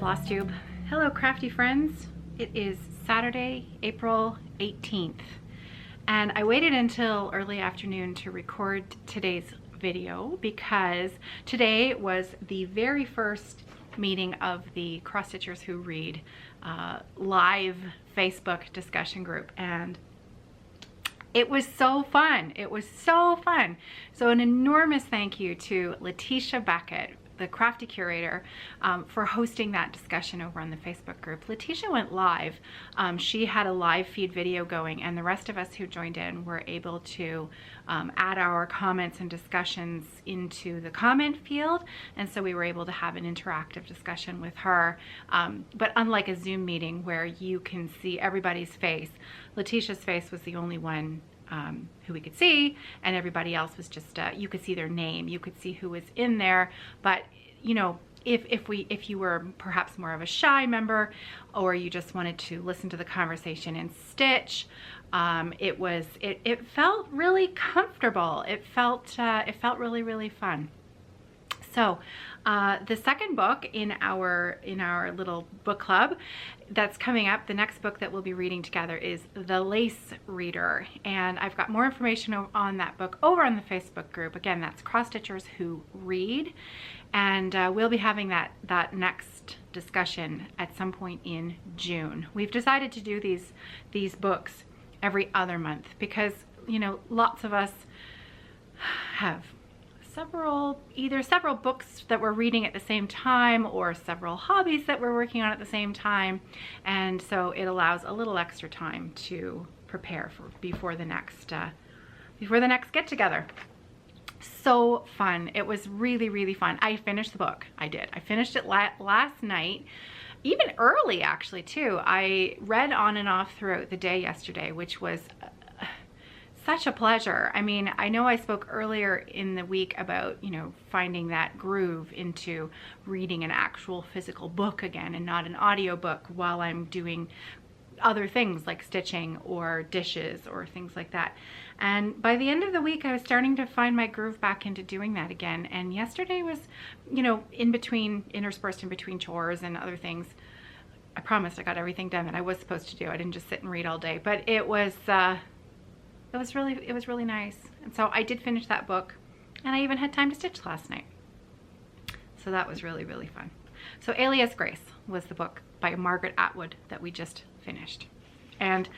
Flosstube. Hello crafty friends. It is Saturday, April 18th, and I waited until early afternoon to record today's video because today was the very first meeting of the Cross Stitchers Who Read live Facebook discussion group, and it was so fun. It was so fun. So an enormous thank you to Letitia Beckett, the crafty curator, for hosting that discussion over on the Facebook group. Letitia went live. She had a live feed video going, and the rest of us who joined in were able to add our comments and discussions into the comment field, and so we were able to have an interactive discussion with her. But unlike a Zoom meeting where you can see everybody's face, Letitia's face was the only one who we could see, and everybody else was just you could see their name, you could see who was in there. But you know, if you were perhaps more of a shy member, or you just wanted to listen to the conversation and stitch, it felt really comfortable. It felt really fun. So the second book in our little book club that's coming up, the next book that we'll be reading together is The Lace Reader, and I've got more information on that book over on the Facebook group. Again, that's Cross Stitchers Who Read, and we'll be having that next discussion at some point in June. We've decided to do these books every other month because, you know, lots of us have either several books that we're reading at the same time, or several hobbies that we're working on at the same time, and so it allows a little extra time to prepare before the next get together. So fun. It was really fun. I finished the book. I finished it last night, even early actually too. I read on and off throughout the day yesterday, which was such a pleasure. I mean, I know I spoke earlier in the week about, you know, finding that groove into reading an actual physical book again and not an audio book while I'm doing other things like stitching or dishes or things like that. And by the end of the week, I was starting to find my groove back into doing that again. And yesterday was, you know, interspersed in between chores and other things. I promised I got everything done that I was supposed to do. I didn't just sit and read all day, but it was really nice. And so I did finish that book, and I even had time to stitch last night. So that was really fun. So Alias Grace was the book by Margaret Atwood that we just finished. And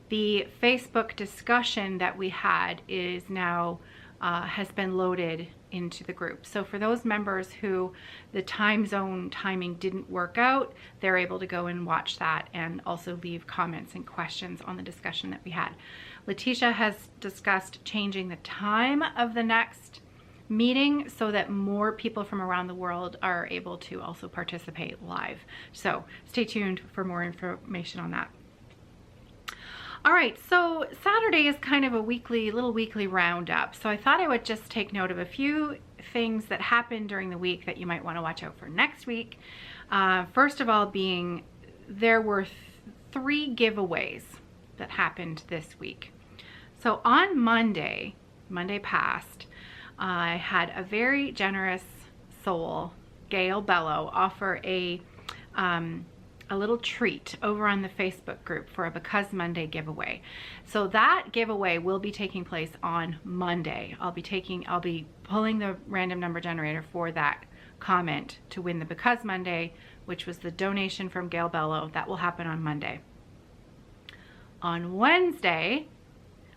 the Facebook discussion that we had is now has been loaded into the group. So for those members who the time zone timing didn't work out, they're able to go and watch that and also leave comments and questions on the discussion that we had. Letitia has discussed changing the time of the next meeting so that more people from around the world are able to also participate live. So stay tuned for more information on that. All right, so Saturday is kind of a little weekly roundup. So I thought I would just take note of a few things that happened during the week that you might want to watch out for next week. First of all being, there were 3 giveaways that happened this week. So on Monday past, I had a very generous soul, Gail Bello, offer a little treat over on the Facebook group for a Because Monday giveaway. So that giveaway will be taking place on Monday. I'll be pulling the random number generator for that comment to win the Because Monday, which was the donation from Gail Bello. That will happen on Monday. On Wednesday,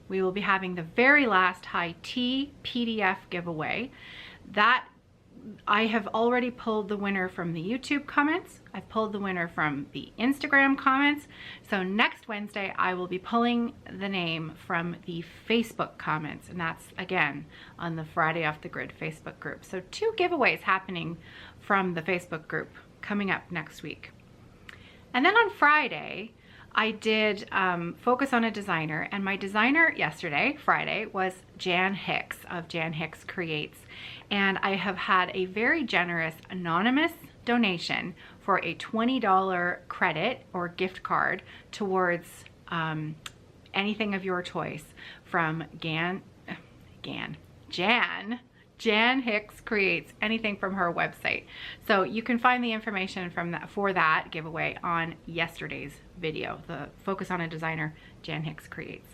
we will be having the very last high tea PDF giveaway. That I have already pulled the winner from the YouTube comments. I've pulled the winner from the Instagram comments. So next Wednesday, I will be pulling the name from the Facebook comments. And that's, again, on the Friday Off the Grid Facebook group. So 2 giveaways happening from the Facebook group coming up next week. And then on Friday, I did focus on a designer, and my designer yesterday, Friday, was Jan Hicks of Jan Hicks Creates. And I have had a very generous anonymous donation for a $20 credit or gift card towards anything of your choice from Jan Jan Hicks Creates anything from her website. So you can find the information from that for that giveaway on yesterday's video, the Focus on a Designer Jan Hicks Creates.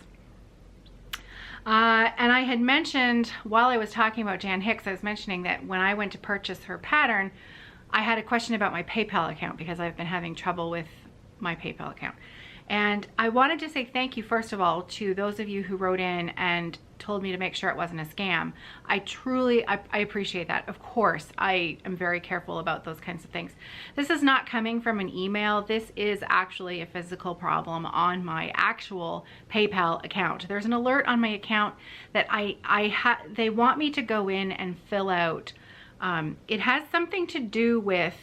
And I had mentioned, while I was talking about Jan Hicks, I was mentioning that when I went to purchase her pattern, I had a question about my PayPal account because I've been having trouble with my PayPal account. And I wanted to say thank you, first of all, to those of you who wrote in and told me to make sure it wasn't a scam. I appreciate that. Of course, I am very careful about those kinds of things. This is not coming from an email. This is actually a physical problem on my actual PayPal account. There's an alert on my account that they want me to go in and fill out. It has something to do with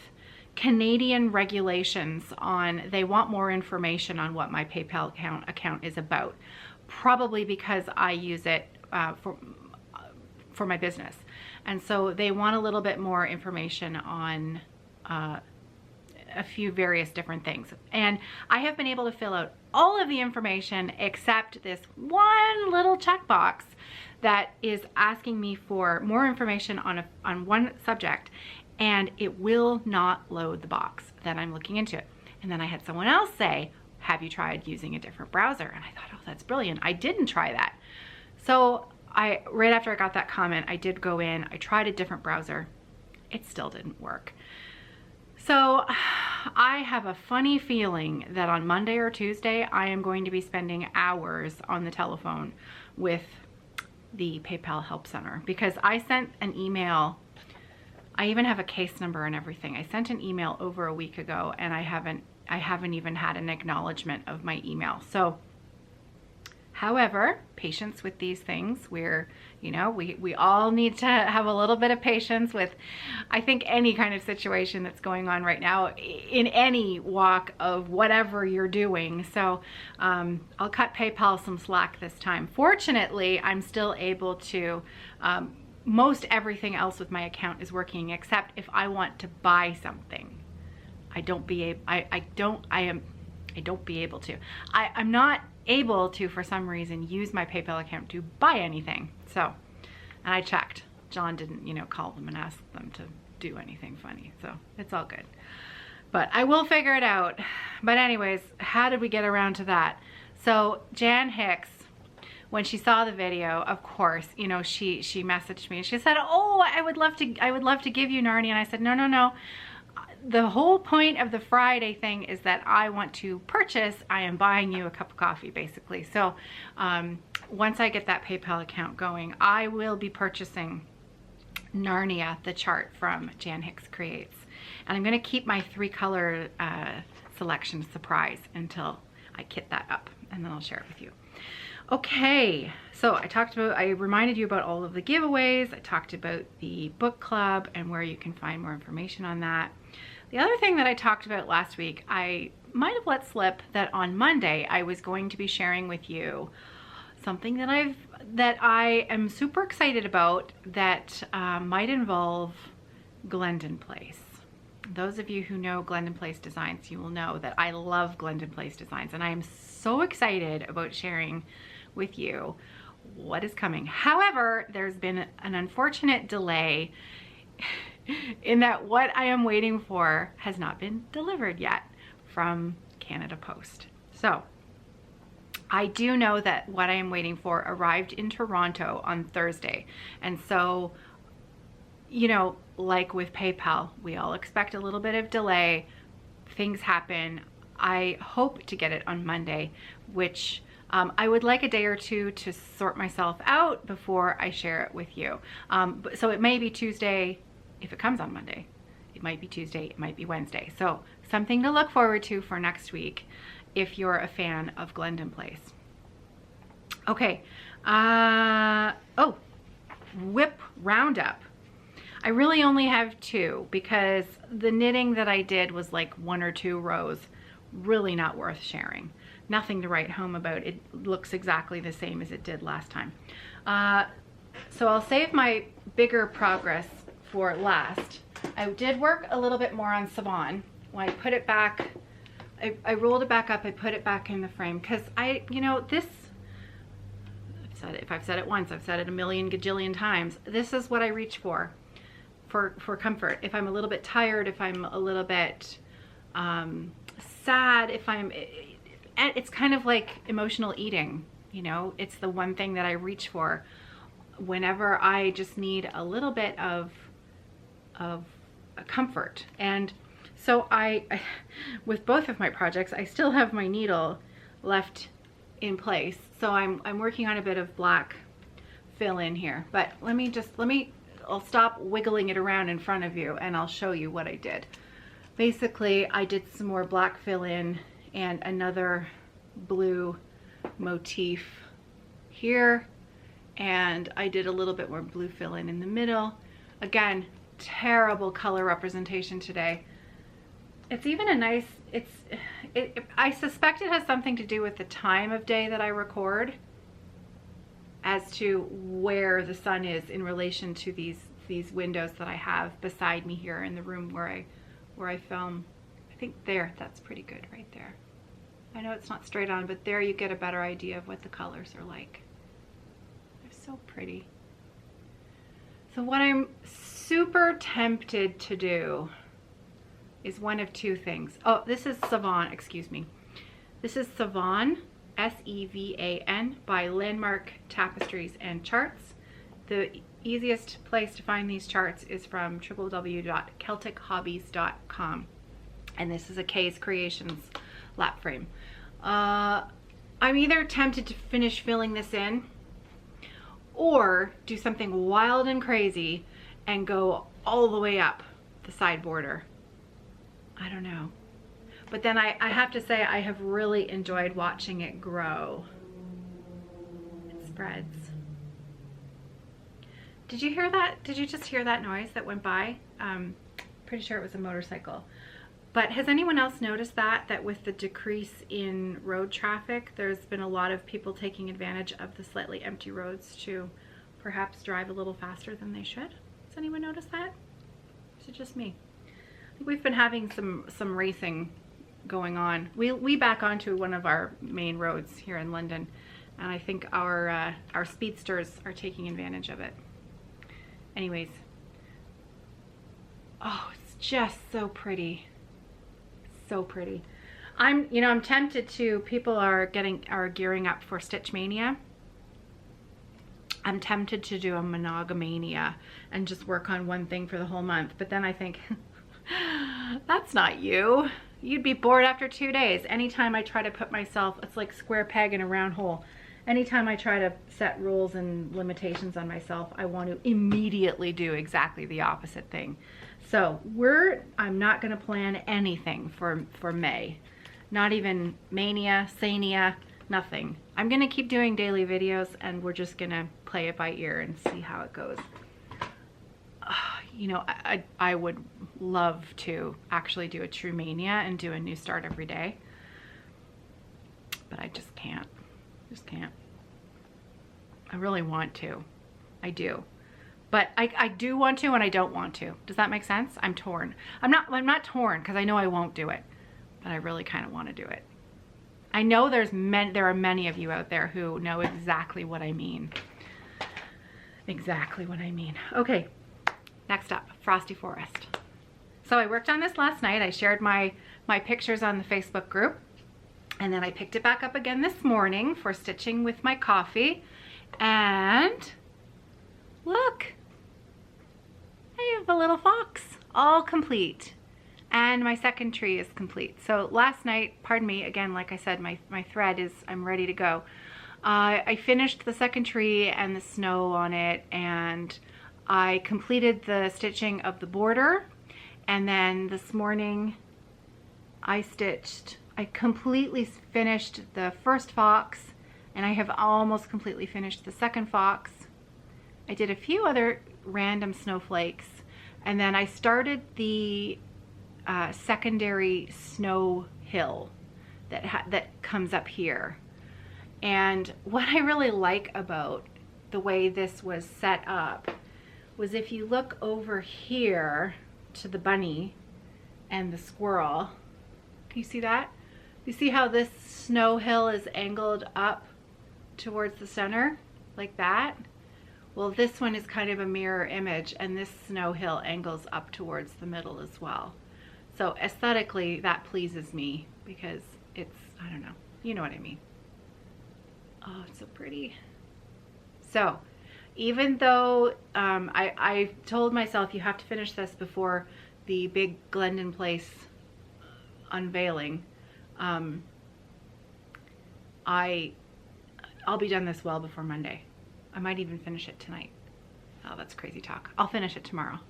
Canadian regulations on, they want more information on what my PayPal account is about, probably because I use it for my business. And so they want a little bit more information on a few various different things. And I have been able to fill out all of the information except this one little checkbox that is asking me for more information on one subject, and it will not load the box that I'm looking into it. And then I had someone else say, have you tried using a different browser? And I thought, oh, that's brilliant. I didn't try that. So right after I got that comment, I did go in, I tried a different browser. It still didn't work. So I have a funny feeling that on Monday or Tuesday, I am going to be spending hours on the telephone with the PayPal Help Center, because I sent an email. I even have a case number and everything. I sent an email over a week ago, and I haven't even had an acknowledgement of my email. So, however, patience with these things. We all need to have a little bit of patience with, I think, any kind of situation that's going on right now in any walk of whatever you're doing. So I'll cut PayPal some slack this time. Fortunately, I'm still able to, most everything else with my account is working, except if I want to buy something. I'm not able to, for some reason, use my PayPal account to buy anything. So, and I checked. John didn't, call them and ask them to do anything funny. So it's all good. But I will figure it out. But anyways, how did we get around to that? So Jan Hicks, when she saw the video, of course, she messaged me and she said, oh, I would love to give you Narnia. And I said, no. The whole point of the Friday thing is that I want to purchase, I am buying you a cup of coffee, basically. So once I get that PayPal account going, I will be purchasing Narnia, the chart from Jan Hicks Creates. And I'm going to keep my 3-color selection surprise until I kit that up, and then I'll share it with you. Okay, so I reminded you about all of the giveaways. I talked about the book club and where you can find more information on that. The other thing that I talked about last week, I might have let slip that on Monday I was going to be sharing with you something that I am super excited about that might involve Glendon Place. Those of you who know Glendon Place Designs, you will know that I love Glendon Place Designs, and I am so excited about sharing with you what is coming. However, there's been an unfortunate delay in that what I am waiting for has not been delivered yet from Canada Post. So I do know that what I am waiting for arrived in Toronto on Thursday. And so, like with PayPal, we all expect a little bit of delay. Things happen. I hope to get it on Monday, which I would like a day or two to sort myself out before I share it with you. So it may be Tuesday if it comes on Monday. It might be Tuesday, it might be Wednesday. So something to look forward to for next week if you're a fan of Glendon Place. Okay, whip roundup. I really only have 2 because the knitting that I did was like 1 or 2 rows, really not worth sharing. Nothing to write home about. It looks exactly the same as it did last time. So I'll save my bigger progress for last. I did work a little bit more on Sivan. When I put it back, I rolled it back up, I put it back in the frame because this, said it, if I've said it once, I've said it a million gajillion times. This is what I reach for comfort. If I'm a little bit tired, if I'm a little bit sad, if I'm, it's kind of like emotional eating, you know, it's the one thing that I reach for whenever I just need a little bit of comfort. And so I, with both of my projects, I still have my needle left in place. So I'm working on a bit of black fill in here, but I'll stop wiggling it around in front of you and I'll show you what I did. Basically, I did some more black fill in and another blue motif here, and I did a little bit more blue fill in the middle. Again, terrible color representation today. It's even a nice, I suspect it has something to do with the time of day that I record as to where the sun is in relation to these windows that I have beside me here in the room where I film. I think that's pretty good right there. I know it's not straight on, but there you get a better idea of what the colors are like. They're so pretty. So what I'm super tempted to do is one of two things. Oh, this is Sivan, excuse me. This is Sivan, S-E-V-A-N, by Landmark Tapestries and Charts. The easiest place to find these charts is from www.celtichobbies.com. And this is a Kay's Creations lap frame. I'm either tempted to finish filling this in or do something wild and crazy and go all the way up the side border. I don't know. But then I have to say I have really enjoyed watching it grow. It spreads. Did you hear that? Did you just hear that noise that went by? Pretty sure it was a motorcycle. But has anyone else noticed that with the decrease in road traffic, there's been a lot of people taking advantage of the slightly empty roads to perhaps drive a little faster than they should? Has anyone noticed that? Or is it just me? I think we've been having some racing going on. We back onto one of our main roads here in London, and I think our speedsters are taking advantage of it. Anyways, oh, it's just so pretty. So pretty. I'm tempted to, people are gearing up for Stitch Mania. I'm tempted to do a monogamania and just work on one thing for the whole month. But then I think, that's not you. You'd be bored after 2 days. Anytime I try to put myself, it's like square peg in a round hole. Anytime I try to set rules and limitations on myself, I want to immediately do exactly the opposite thing. So I'm not going to plan anything for May. Not even mania, sania, nothing. I'm going to keep doing daily videos and we're just going to play it by ear and see how it goes. You know, I would love to actually do a true mania and do a new start every day. But I just can't. Just can't. I really want to. I do. But I do want to and I don't want to. Does that make sense? I'm torn. I'm not torn because I know I won't do it, but I really kind of want to do it. I know there are many of you out there who know exactly what I mean. Exactly what I mean. Okay, next up, Frosty Forest. So I worked on this last night. I shared my pictures on the Facebook group, and then I picked it back up again this morning for stitching with my coffee. And look, I have a little fox, all complete. And my second tree is complete. So last night, pardon me, again, like I said, my thread is, I'm ready to go. I finished the second tree and the snow on it, and I completed the stitching of the border. And then this morning I completely finished the first fox, and I have almost completely finished the second fox. I did a few other random snowflakes, and then I started the secondary snow hill that comes up here. And what I really like about the way this was set up was, if you look over here to the bunny and the squirrel, can you see that? You see how this snow hill is angled up towards the center? like that. Well, this one is kind of a mirror image, and this snow hill angles up towards the middle as well. So aesthetically, that pleases me because it's, I don't know, you know what I mean. Oh, it's so pretty. So even though I told myself you have to finish this before the big Glendon place unveiling, I'll be done this well before Monday. I might even finish it tonight. Oh, that's crazy talk. I'll finish it tomorrow.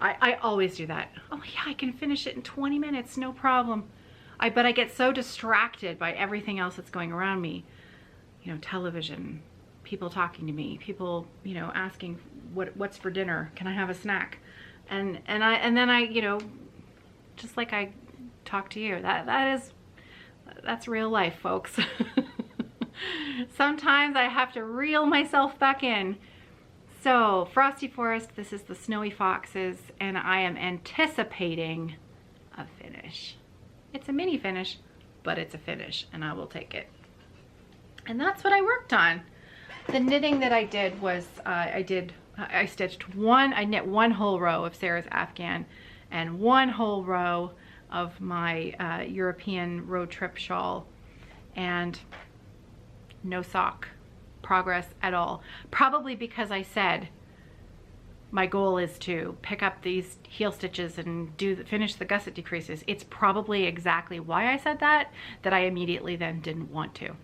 I always do that. Oh yeah, I can finish it in 20 minutes, no problem. But I get so distracted by everything else that's going around me. You know, television, people talking to me, people, you know, asking what's for dinner, can I have a snack? And then I, you know, just like I talk to you, that's real life, folks. Sometimes I have to reel myself back in. So Frosty Forest, this is the Snowy Foxes, and I am anticipating a finish. It's a mini finish, but it's a finish, and I will take it. And that's what I worked on. The knitting that I did was, I knit one whole row of Sarah's Afghan and one whole row of my European road trip shawl, and no sock progress at all. Probably because I said my goal is to pick up these heel stitches and finish the gusset decreases. It's probably exactly why I said that I immediately then didn't want to.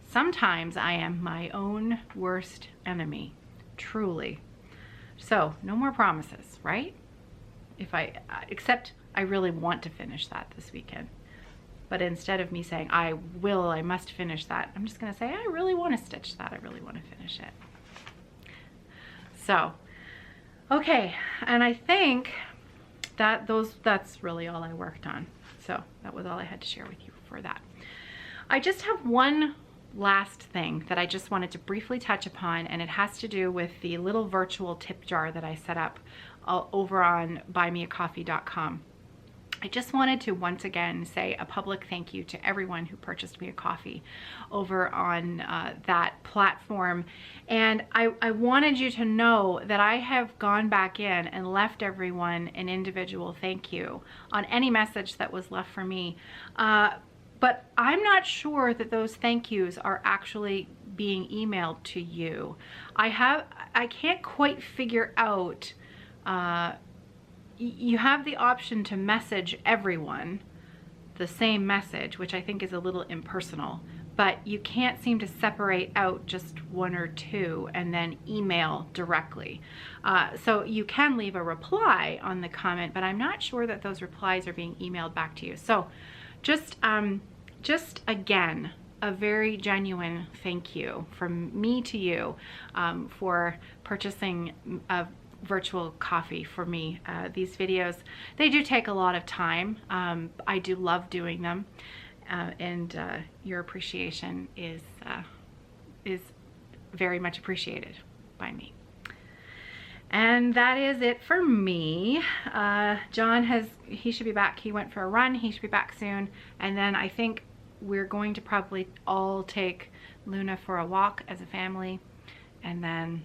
Sometimes I am my own worst enemy, truly. So no more promises, right? Except I really want to finish that this weekend. But instead of me saying, I must finish that, I'm just gonna say, I really wanna stitch that. I really wanna finish it. So, okay, and I think that's really all I worked on. So that was all I had to share with you for that. I just have one last thing that I just wanted to briefly touch upon, and it has to do with the little virtual tip jar that I set up over on buymeacoffee.com. I just wanted to once again say a public thank you to everyone who purchased me a coffee over on that platform. And I wanted you to know that I have gone back in and left everyone an individual thank you on any message that was left for me. But I'm not sure that those thank yous are actually being emailed to you. I can't quite figure out, you have the option to message everyone the same message, which I think is a little impersonal, but you can't seem to separate out just one or two and then email directly. So you can leave a reply on the comment, but I'm not sure that those replies are being emailed back to you. So just again, a very genuine thank you from me to you for purchasing a virtual coffee for me. These videos, they do take a lot of time. I do love doing them, and your appreciation is very much appreciated by me. And that is it for me. John he should be back. He went for a run. He should be back soon. And then I think we're going to probably all take Luna for a walk as a family. And then,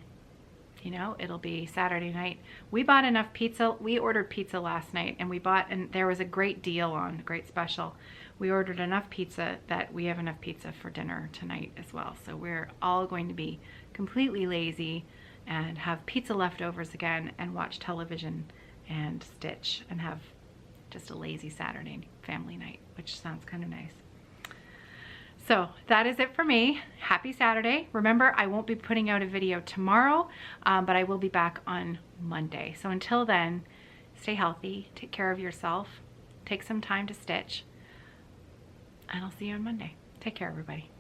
you know, it'll be Saturday night. We bought enough pizza. We ordered pizza last night, and there was a great deal on, a great special. We ordered enough pizza that we have enough pizza for dinner tonight as well. So we're all going to be completely lazy and have pizza leftovers again and watch television and stitch and have just a lazy Saturday family night, which sounds kind of nice. So that is it for me. Happy Saturday. Remember, I won't be putting out a video tomorrow, but I will be back on Monday. So until then, stay healthy, take care of yourself, take some time to stitch, and I'll see you on Monday. Take care, everybody.